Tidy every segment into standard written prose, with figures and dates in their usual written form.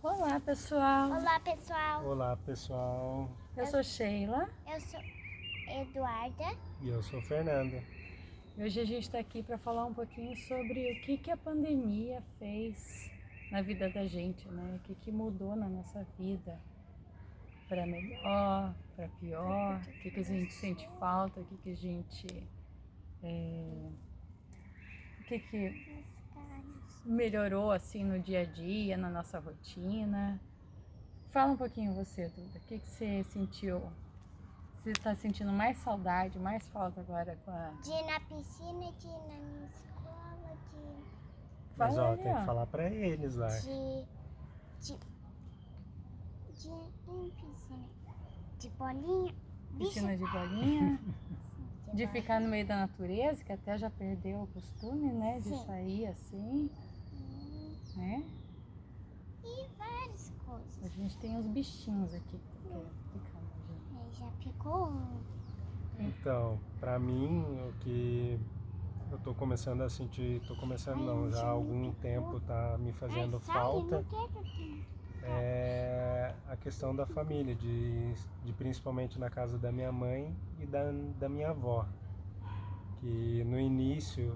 Olá, pessoal. Olá, pessoal. Olá, pessoal. Eu sou Sheila Eu sou Eduarda. E eu sou o Fernando. e hoje a gente está aqui para falar um pouquinho sobre o que a pandemia fez na vida da gente, né? O que mudou na nossa vida para melhor, para pior, o que a gente sente falta, o que melhorou assim no dia a dia, na nossa rotina. Fala um pouquinho você, Duda. O que você sentiu? Você está sentindo mais saudade, mais falta agora com a... De ir na piscina, de ir na minha escola, Mas Fala ó, aí, tem que ó. falar pra eles lá. de ir em piscina. De bolinha. Piscina de bolinha, de ficar no meio da natureza, que até já perdeu o costume, né? De Sim. sair assim, né? E várias coisas. A gente tem uns bichinhos aqui que quer ficar na gente. Já ficou um. Então, pra mim, o que eu tô começando a sentir, tô começando não, já há algum tempo tá me fazendo falta é a questão da família, de principalmente na casa da minha mãe e da minha avó. Que no início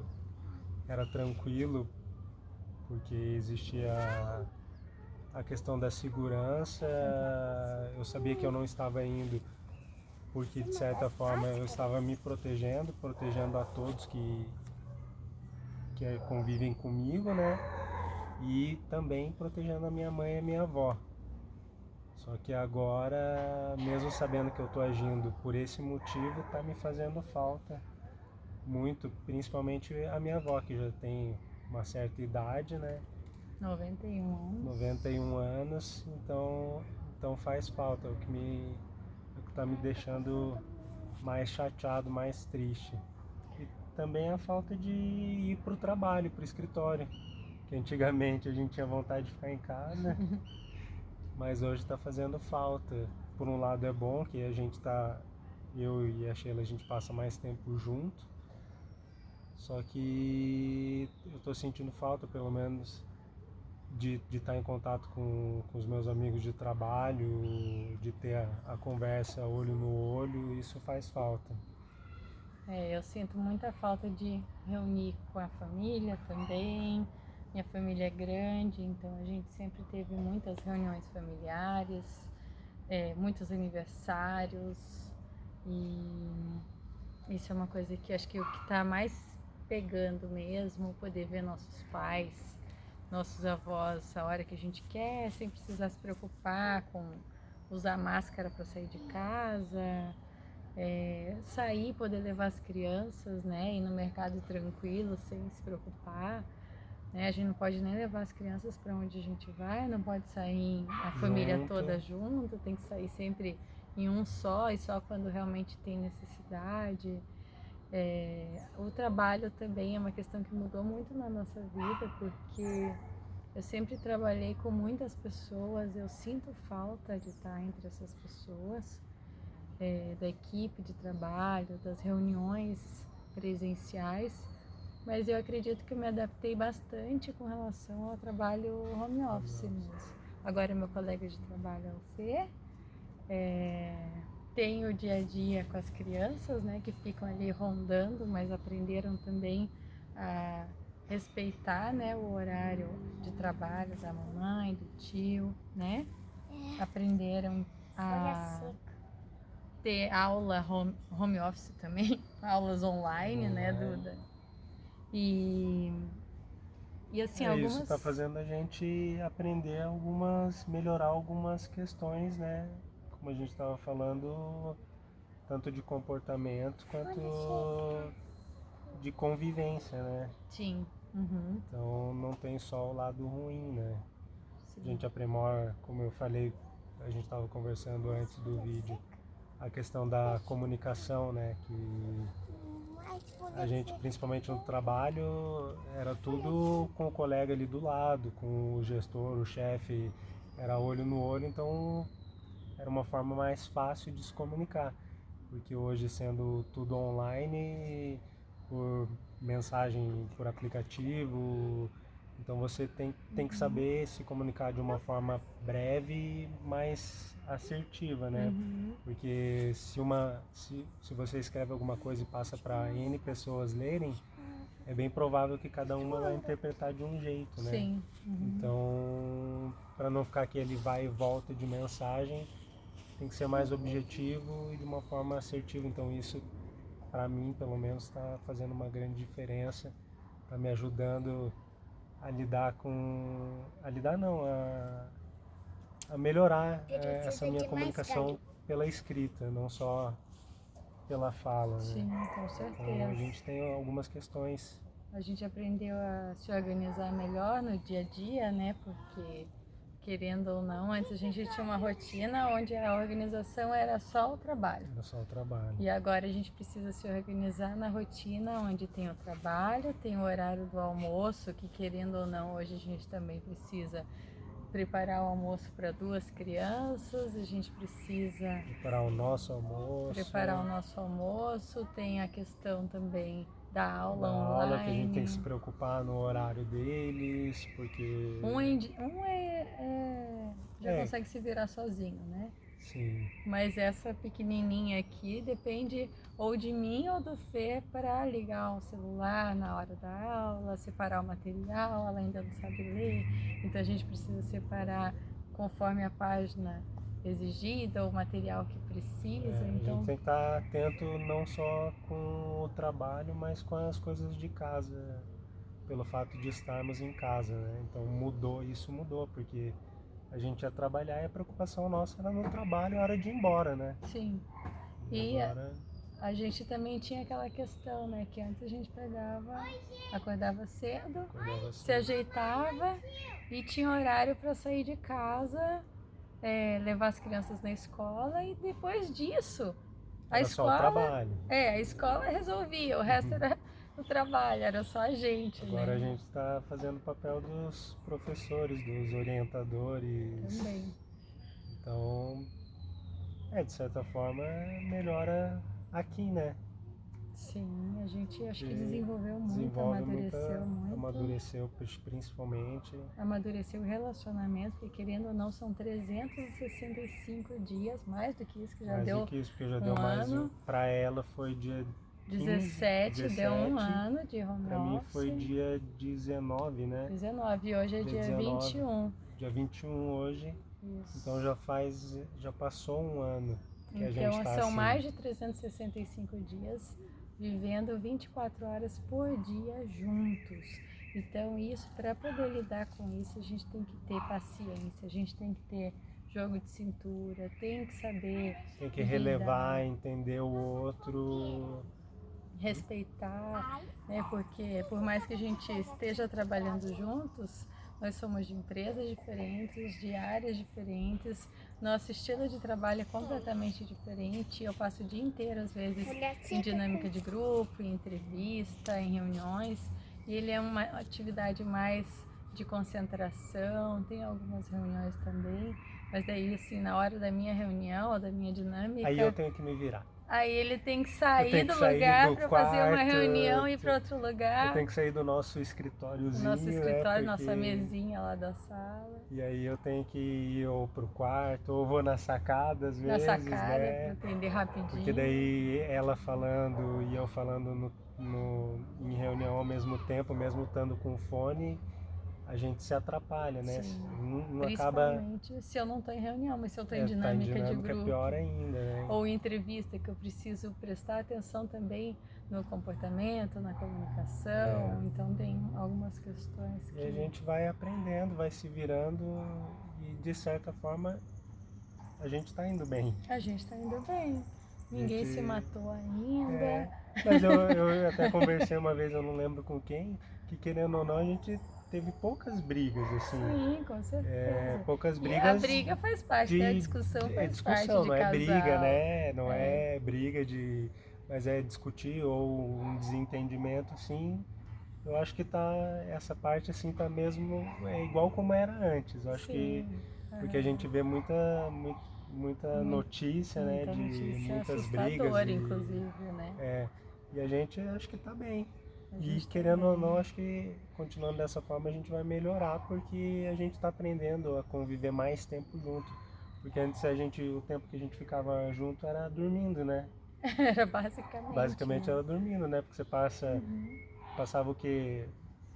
era tranquilo, porque existia a questão da segurança, eu sabia que eu não estava indo porque de certa forma eu estava me protegendo a todos que convivem comigo, né? E também protegendo a minha mãe e a minha avó. Só que agora, mesmo sabendo que eu estou agindo por esse motivo, está me fazendo falta muito, principalmente a minha avó, que já tem uma certa idade, né? 91 anos. 91 anos, então faz falta, é o que está me deixando mais chateado, mais triste. E também a falta de ir para o trabalho, para o escritório, que antigamente a gente tinha vontade de ficar em casa, mas hoje está fazendo falta. Por um lado é bom que eu e a Sheila, a gente passa mais tempo junto, só que eu estou sentindo falta, pelo menos, de estar em contato com os meus amigos de trabalho, de ter a conversa olho no olho, isso faz falta. Eu sinto muita falta de reunir com a família também. Minha família é grande, então a gente sempre teve muitas reuniões familiares, muitos aniversários. E isso é uma coisa que acho que o que está mais pegando mesmo, poder ver nossos pais, nossos avós, a hora que a gente quer, sem precisar se preocupar com usar máscara para sair de casa, sair, poder levar as crianças, né, ir no mercado tranquilo, sem se preocupar. Né? A gente não pode nem levar as crianças para onde a gente vai, não pode sair a família toda junto, tem que sair sempre em um só e só quando realmente tem necessidade. O trabalho também é uma questão que mudou muito na nossa vida, porque eu sempre trabalhei com muitas pessoas, eu sinto falta de estar entre essas pessoas, da equipe de trabalho, das reuniões presenciais, mas eu acredito que eu me adaptei bastante com relação ao trabalho home office mesmo. Agora meu colega de trabalho é o Fê, tem o dia a dia com as crianças, né, que ficam ali rondando, mas aprenderam também a respeitar, né, o horário de trabalho da mamãe, do tio, né? Aprenderam a ter aula home office também, aulas online, né, Duda? E assim, algumas... Isso está fazendo a gente aprender melhorar algumas questões, né? Como a gente estava falando, tanto de comportamento quanto de convivência, né? Sim. Uhum. Então não tem só o lado ruim, né? Sim. A gente aprimora, como eu falei, a gente estava conversando antes do vídeo, a questão da comunicação, né? Que a gente, principalmente no trabalho, era tudo com o colega ali do lado, com o gestor, o chefe, era olho no olho, então era uma forma mais fácil de se comunicar. Porque hoje, sendo tudo online, por mensagem por aplicativo, Então você tem que saber se comunicar de uma forma breve, mas assertiva, né? Uhum. Porque se você escreve alguma coisa e passa para N pessoas lerem, é bem provável que cada uma vai interpretar de um jeito, né? Sim. Uhum. Então, para não ficar aquele vai e volta de mensagem, tem que ser mais objetivo e de uma forma assertiva. Então isso, para mim, pelo menos, está fazendo uma grande diferença, está me ajudando a lidar com... A lidar não, a melhorar essa minha comunicação pela escrita, não só pela fala, né? Sim, com Então a certeza. gente tem algumas questões. A gente aprendeu a se organizar melhor no dia a dia, né? Porque, querendo ou não, antes a gente tinha uma rotina onde a organização era só o trabalho. Era só o trabalho. E agora a gente precisa se organizar na rotina onde tem o trabalho, tem o horário do almoço, que querendo ou não, hoje a gente também precisa preparar o almoço para 2 crianças, a gente precisa Preparar o nosso almoço. preparar o nosso almoço, tem a questão também da aula Da online. aula que a gente tem que se preocupar no horário deles, porque... Já consegue se virar sozinho, né? Sim. Mas essa pequenininha aqui depende ou de mim ou do Fê para ligar o celular na hora da aula, separar o material, ela ainda não sabe ler, então a gente precisa separar conforme a página exigida, o material que precisa. A Então, gente tem que estar atento não só com o trabalho, mas com as coisas de casa, pelo fato de estarmos em casa, né? Então isso mudou, porque a gente ia trabalhar e a preocupação nossa era no trabalho, a hora de ir embora, né? sim. E E agora... a gente também tinha aquela questão, né? Que antes a gente acordava cedo, se ajeitava e tinha horário para sair de casa, levar as crianças na escola e depois disso a Era escola, só o trabalho. a escola resolvia, o resto era o trabalho, era só a gente. Agora né? a gente está fazendo o papel dos professores, dos orientadores. Também. Então, de certa forma, melhora aqui, né? Sim, a gente acho que Porque desenvolveu muito, desenvolve amadureceu muito. amadureceu principalmente. Amadureceu o relacionamento, porque querendo ou não, são 365 dias, mais do que isso, que já Mais deu do que isso, porque já um deu mais. ano. Para ela foi dia 17, deu um ano de home Para mim office. foi dia 19, né? 19, e hoje é dia 19. 21. Dia 21 hoje. Isso. Então já passou um ano que a gente Então está são assim. mais de 365 dias vivendo 24 horas por dia juntos. Então isso, para poder lidar com isso, a gente tem que ter paciência, a gente tem que ter jogo de cintura, tem que saber Tem que relevar, entender o outro. respeitar, né? Porque por mais que a gente esteja trabalhando juntos, nós somos de empresas diferentes, de áreas diferentes, nosso estilo de trabalho é completamente diferente. Eu passo o dia inteiro, às vezes, em dinâmica de grupo, em entrevista, em reuniões, e ele é uma atividade mais de concentração, tem algumas reuniões também, mas daí, assim, na hora da minha reunião ou da minha dinâmica... Aí eu tenho que me virar. Aí ele tem que sair tenho que do sair lugar do para fazer uma quarto, reunião e ir para outro Eu lugar. tenho que sair do nosso escritóriozinho, Nosso escritório, né? Porque... nossa mesinha lá da sala. E aí eu tenho que ir ou pro quarto, ou vou na sacada às Na vezes, sacada, né? para atender rapidinho. Porque daí ela falando e eu falando em reunião ao mesmo tempo, mesmo estando com fone, a gente se atrapalha, né? Sim. Não acaba... Principalmente se eu não estou em reunião, mas se eu estou em tá dinâmica de dinâmica grupo. pior ainda, né? Ou em entrevista, que eu preciso prestar atenção também no comportamento, na comunicação. Então tem algumas questões que... E a gente vai aprendendo, vai se virando e de certa forma a gente está indo bem. A gente está indo bem. Ninguém se matou ainda. Mas eu até conversei uma vez, eu não lembro com quem, que querendo ou não a gente teve poucas brigas, assim. Sim, com certeza. Poucas brigas. E a briga faz parte, a discussão faz parte de não é casal. briga, né? Não é briga de... Mas é discutir ou um desentendimento, assim. Eu acho que essa parte assim tá mesmo igual como era antes. Eu acho que porque a gente vê muita notícia, né, de notícia muitas assustadora, brigas inclusive, né? e a gente acho que tá bem. A E gente querendo ou também. não, acho que continuando dessa forma a gente vai melhorar porque a gente está aprendendo a conviver mais tempo junto. Porque antes o tempo que a gente ficava junto era dormindo, né? Era basicamente, Basicamente né? era dormindo, né? Porque passava o quê?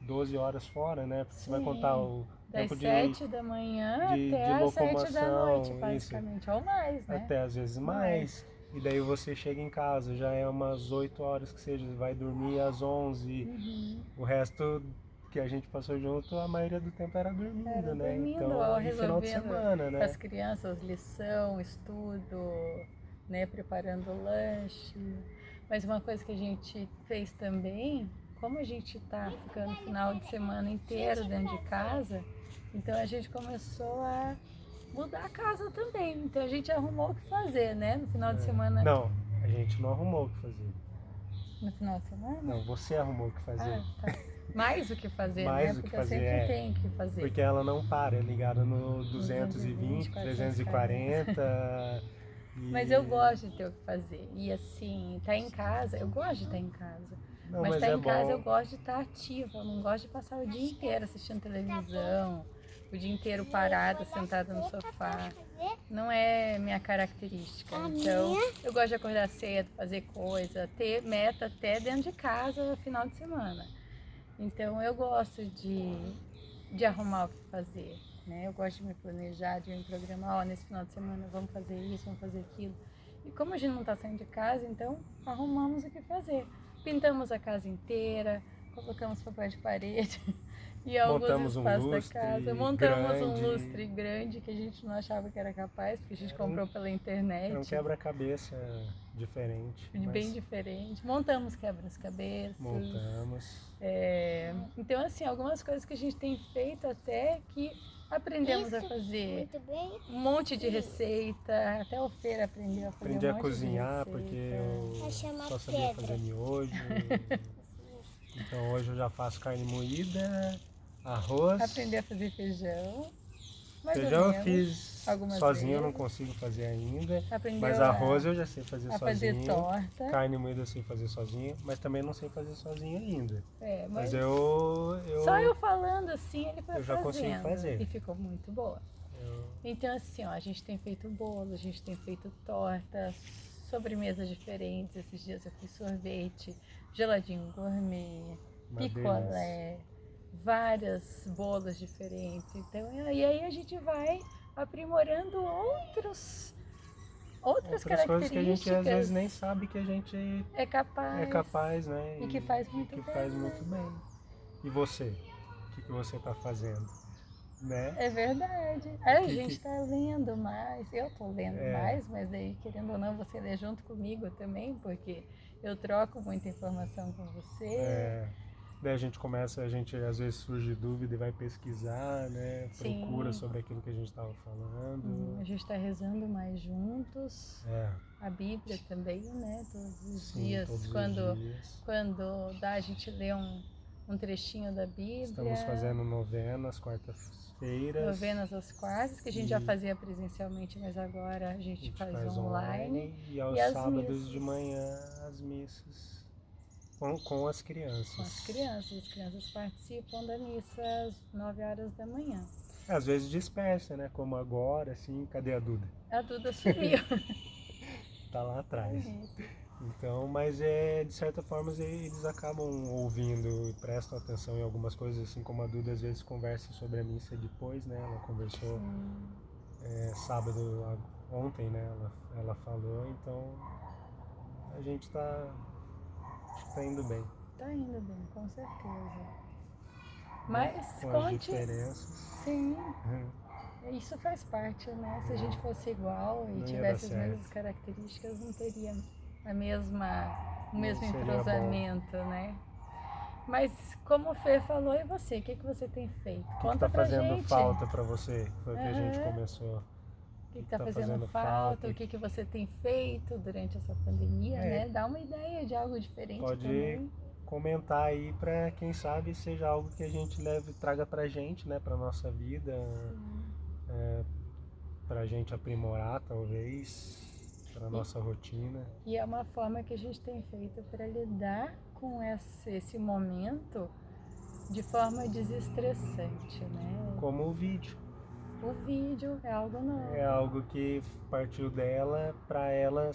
12 horas fora, né? Porque você vai contar Sim. o Das tempo 7 da manhã de até as 7 da noite, locomoção, isso, basicamente. Ou mais, né? até às vezes Mais. mais. E daí você chega em casa, já é umas 8 horas que seja, vai dormir às 11. Uhum. O resto que a gente passou junto, a maioria do tempo era Era dormindo, né? dormindo ou Então, e final de resolvendo semana, com as né? crianças lição, estudo, né? Preparando o lanche. Mas uma coisa que a gente fez também, como a gente tá ficando o final de semana inteiro dentro de casa, então a gente começou a mudar a casa também. Então a gente arrumou o que fazer, né? No final de semana. Não, a gente não arrumou o que fazer. No final de semana? Não, você arrumou o que fazer. Ah, tá. Mais o que fazer, né? Mais o que Porque eu fazer, sempre tenho que fazer. porque ela não para, é ligada no 220, 220, 440. 340 Mas eu e... gosto de ter o que fazer. E assim, tá em casa, eu gosto de estar em casa. Não, Mas mas estar é em casa eu bom. gosto de estar ativa. Eu não gosto de passar o dia inteiro assistindo televisão, o dia inteiro parada, sentada no sofá. Não é minha característica. Então, eu gosto de acordar cedo, fazer coisa, ter meta até dentro de casa no final de semana. Então, eu gosto de arrumar o que fazer, né? Eu gosto de me planejar, de me programar, ó, nesse final de semana vamos fazer isso, vamos fazer aquilo. E como a gente não está saindo de casa, então arrumamos o que fazer. Pintamos a casa inteira, colocamos papel de parede e alguns Montamos um espaços da casa. lustre Montamos um grande. lustre grande que a gente não achava que era capaz, porque a gente Era um, comprou pela era um internet, quebra-cabeça diferente, bem mas diferente. Montamos quebra-cabeças. montamos. Então, assim, algumas coisas que a gente tem feito até que aprendemos a Isso, fazer muito bem. um monte de receita, até o Feira aprendeu a fazer Aprendi um a monte de cozinhar receita. porque eu Vai chamar só sabia pedra. fazer miojo. Então hoje eu já faço carne moída, arroz. Aprendeu a fazer feijão, mais ou Feijão eu menos, fiz algumas sozinho, eu não vezes. consigo fazer ainda. Aprendeu Mas arroz eu já sei fazer a fazer sozinho. torta. Carne moída eu sei fazer sozinho, mas também não sei fazer sozinho ainda. Mas Mas eu só eu falando assim, ele foi eu já consigo fazendo. fazer. E ficou muito boa. Então, assim, ó, a gente tem feito bolo, a gente tem feito torta, sobremesas diferentes. Esses dias eu fiz sorvete, geladinho gourmet, Uma picolé, vários bolos diferentes. Então, e aí a gente vai aprimorando outras outras coisas que a gente às características vezes nem sabe que a gente é capaz, é capaz, né? e que faz muito que bem. faz muito bem. E você? O que você está fazendo? Né? É verdade. A Que- gente que- está lendo mais, eu estou lendo É. mais, mas daí, querendo ou não, você lê junto comigo também, porque eu troco muita informação com você. Daí a gente às vezes surge dúvida e vai pesquisar, né? Sim. Procura sobre aquilo que a gente estava falando. A gente está rezando mais juntos. É, A Bíblia também, né? Todos os sim, dias. todos quando, os dias. quando dá, a gente lê um trechinho da Bíblia. Estamos fazendo novenas, quarta-feiras. Novenas às quartas, que a gente já fazia presencialmente, mas agora a gente faz online. E aos E as sábados missas. de manhã as missas com as crianças. Com as crianças participam da missa às 9 horas da manhã. Às vezes dispersa, né? Como agora, assim, cadê a Duda? A Duda sumiu. Tá lá atrás. Então, mas de certa forma eles acabam ouvindo e prestam atenção em algumas coisas, assim como a Duda às vezes conversa sobre a missa depois, né? Ela conversou sábado, ontem, né? Ela falou, então a gente acho que tá indo bem. Tá indo bem, com certeza. Mas com as conte. diferenças. Sim. Isso faz parte, né? Se a gente fosse igual e Não ia tivesse as dar certo. mesmas características, não teria o mesmo seria entrosamento, né? Mas como o Fê falou, e você? O que você tem feito? O que Conta tá pra fazendo gente. falta pra você? Foi o que a gente Aham. começou. O que tá fazendo falta? O que você tem feito durante essa pandemia, né? Dá uma ideia de algo diferente Pode também. comentar aí para quem sabe seja algo que a gente traga pra gente, né, pra nossa vida, pra gente aprimorar talvez, pra nossa rotina. E é uma forma que a gente tem feito para lidar com esse momento de forma desestressante, né? Como o vídeo. O vídeo é algo novo. É algo que partiu dela para ela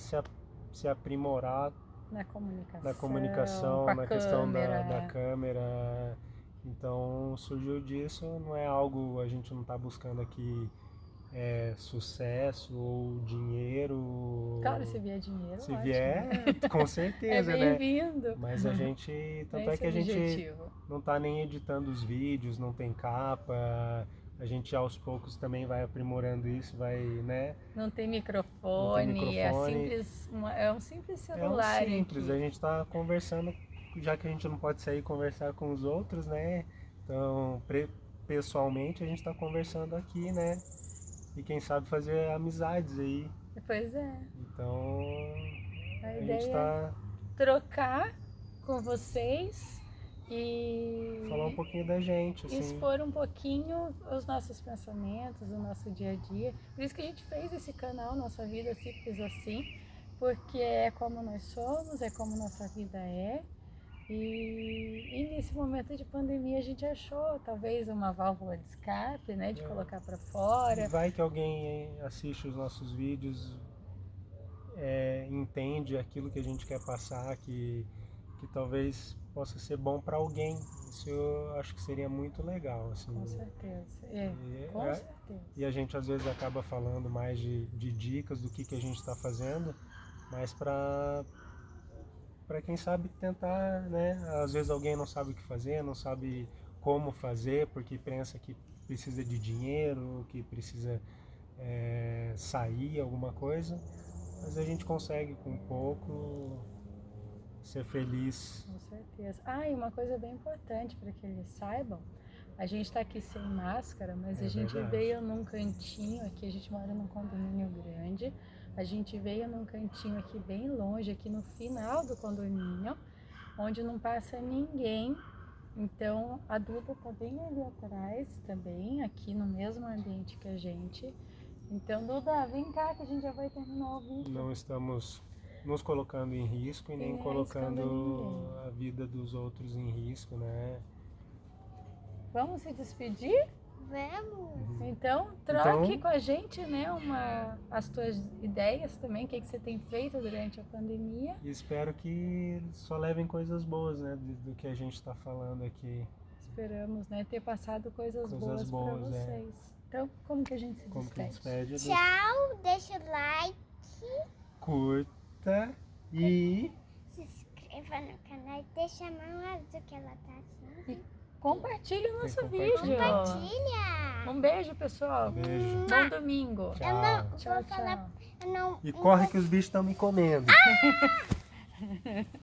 se aprimorar Na comunicação, na comunicação, com a na questão câmera. da câmera. Então surgiu disso, não é algo, a gente não está buscando aqui sucesso ou dinheiro. Claro, se vier dinheiro, Se ótimo. vier, com É certeza, né? bem-vindo. Mas a gente, tanto é Esse que a gente objetivo. não está nem editando os vídeos, não tem capa, a gente aos poucos também vai aprimorando isso, vai, né? Não tem microfone, Não tem microfone. É um simples É um celular. simples, aqui. a gente está conversando, já que a gente não pode sair e conversar com os outros, né? Então, pessoalmente, a gente está conversando aqui, né? E quem sabe fazer amizades aí. Pois é. Então, A a gente ideia está trocar com vocês e falar um pouquinho da gente, assim. expor um pouquinho os nossos pensamentos, o nosso dia a dia. Por isso que a gente fez esse canal Nossa Vida Simples Assim, porque é como nós somos, é como nossa vida é. E nesse momento de pandemia a gente achou talvez uma válvula de escape, né, de colocar para fora. Vai que alguém assiste os nossos vídeos, entende aquilo que a gente quer passar, que talvez possa ser bom para alguém. Isso eu acho que seria muito legal, assim. Com certeza. Com certeza. E a gente às vezes acaba falando mais de dicas do que a gente está fazendo, mas para quem sabe tentar, né? Às vezes alguém não sabe o que fazer, não sabe como fazer, porque pensa que precisa de dinheiro, que precisa sair, alguma coisa, mas a gente consegue com pouco ser feliz. Com certeza. E uma coisa bem importante para que eles saibam, a gente está aqui sem máscara, mas a gente verdade. veio num cantinho aqui, a gente mora num condomínio grande, a gente veio num cantinho aqui bem longe, aqui no final do condomínio, onde não passa ninguém. Então a Duda tá bem ali atrás também, aqui no mesmo ambiente que a gente. Então, Duda, vem cá que a gente já vai terminar o vídeo. Não estamos nos colocando em risco e nem colocando a vida dos outros em risco, né? Vamos se despedir? Vamos. Então, troque com a gente, né, as tuas ideias também, o que você tem feito durante a pandemia. E espero que só levem coisas boas, né, do que a gente está falando aqui. Esperamos, né, ter passado coisas boas para vocês. Então, como que a gente se Como que despede? despede? Tchau, deixa o like, Curta e se inscreva no canal e deixa a mão azul que ela tá assim. Compartilhe o nosso compartilha. vídeo. Compartilha. Um beijo, pessoal. beijo. Bom domingo. Eu não Tchau, vou falar. Eu não, E corre que os bichos estão me comendo.